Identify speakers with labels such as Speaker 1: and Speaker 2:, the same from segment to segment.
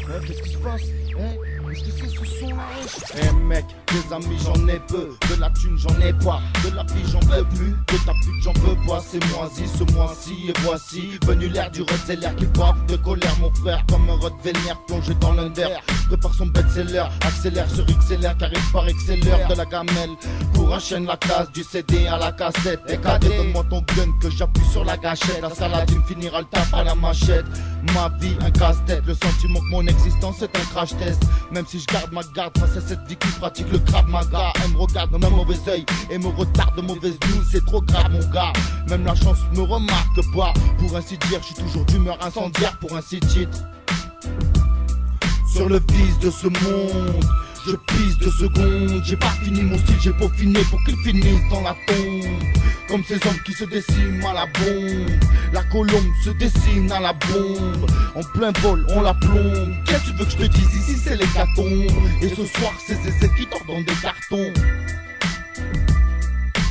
Speaker 1: Qu'est-ce qui se passe? Qu'est-ce que c'est ce son là? Mec, des amis j'en ai peu, de la thune j'en ai pas, de la vie j'en veux plus, de ta pute j'en veux pas. C'est moisi ce mois-ci et voici venu l'air du Rottweiler qui bave de colère. Mon frère comme un Rottweiler plongé dans l'under, prépare son best-seller, accélère sur XLR car il paraît que c'est l'heure de la gamelle. Pour enchaîner la classe du CD à la cassette. Et cadet, donne-moi ton gun que j'appuie sur la gâchette. La salade il me finira le taf à la machette. Ma vie un casse-tête, le sentiment que mon existence est un crash test. Même si je garde ma garde face à cette vie qui pratique le Krav Maga. Elle me regarde d'un mauvais œil et me retarde de mauvaises news. C'est trop grave mon gars, même la chance me remarque pas. Pour ainsi dire, je suis toujours d'humeur incendiaire pour ainsi titre. Sur le vice de ce monde, je pisse de secondes. J'ai pas fini mon style, j'ai peaufiné pour qu'il finisse dans la tombe. Comme ces hommes qui se déciment à la bombe. La colombe se dessine à la bombe. En plein vol, on la plombe. Qu'est-ce que tu veux que je te dise? Ici c'est l'hécatombe. Et ce soir c'est Zézé qui dort dans des cartons.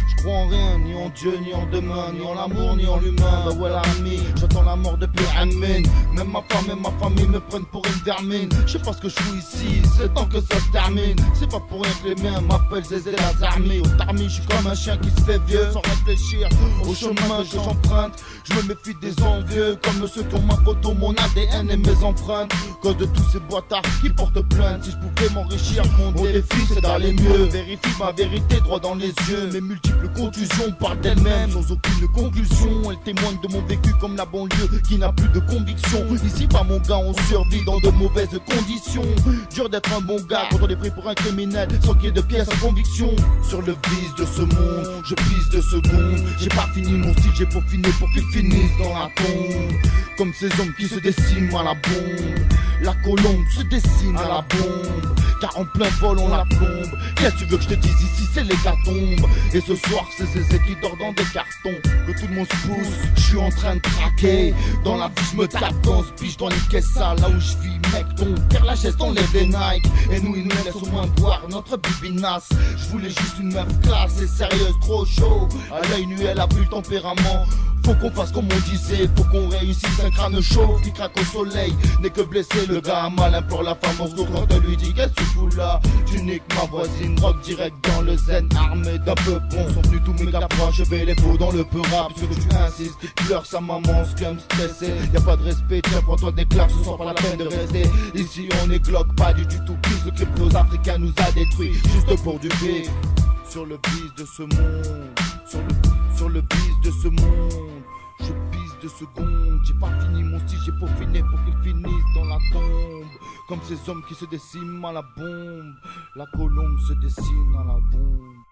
Speaker 1: Je crois en rien, ni en Dieu, ni en demain, ni en l'amour, ni en l'humain. Bah ouais l'ami, j'attends la mort depuis Amen. Même ma femme et ma famille me prennent pour une vermine. Je sais pas ce que je fous ici, c'est temps que ça se termine. C'est pas pour rien que les miens m'appellent Zézé Lazarmi. Au tarmi, je suis comme un chien qui se fait vieux sans réfléchir au chemin que j'emprunte. Je me méfie des envieux, comme ceux qui ont ma photo, mon ADN et mes empreintes. Cause de tous ces boîtards qui portent plainte. Si je pouvais m'enrichir, mon défi c'est d'aller mieux. Vérifie ma vérité droit dans les yeux. Mes multiples contusions parlent d'elles-mêmes sans aucune conclusion. Elles témoignent de mon vécu comme la banlieue qui n'a plus de conviction. Ici pas mon gars, on survit dans de mauvaises conditions. Dur d'être un bon gars quand on est pris pour un criminel sans qu'il y ait de pièces à conviction. Sur le vice de ce monde, je pisse de secondes. J'ai pas fini mon style, j'ai peaufiné pour qu'il finisse dans la tombe. Comme ces hommes qui se déciment à la bombe. La colombe se dessine à la bombe. Car en plein vol on la plombe. Qu'est-ce que tu veux que je te dise? Ici c'est l'hécatombe. Et ce soir c'est Zézé qui dort dans des cartons. Que tout le monde se pousse, je suis en train de craquer. Dans la vie je me tape dans ce biche, dans les caisses sales. Là où je vis mec, ton père la chaise, t'enlève les Nike. Et nous il nous laisse au moins boire notre bibinasse. Je voulais juste une meuf classe et sérieuse, trop chaud. À l'œil nu elle a plus le tempérament. Faut qu'on fasse comme on disait, faut qu'on réussisse. Un crâne chaud qui craque au soleil n'est que blessé. Le gars mal implore la femme en secours quand elle lui dit qu'est-ce que tu fous là? Tu niques ma voisine, rock direct dans le zen. Armé d'un peu bon, sont venus tous mes caprins. Je vais les faux dans le peu rap, parce que tu insistes. Pleure sa maman, scum stressé. Y'a pas de respect, tiens prends-toi des claques, ce sera pas la peine de rester. Ici on est glock, pas du tout plus. Le cryptos africain nous a détruit, juste pour du bif. Sur le vice de ce monde, sur le vice de ce monde. Je pisse de secondes, j'ai pas fini mon style, j'ai peaufiné pour qu'il finisse dans la tombe. Comme ces hommes qui se déciment à la bombe. La colombe se dessine à la bombe.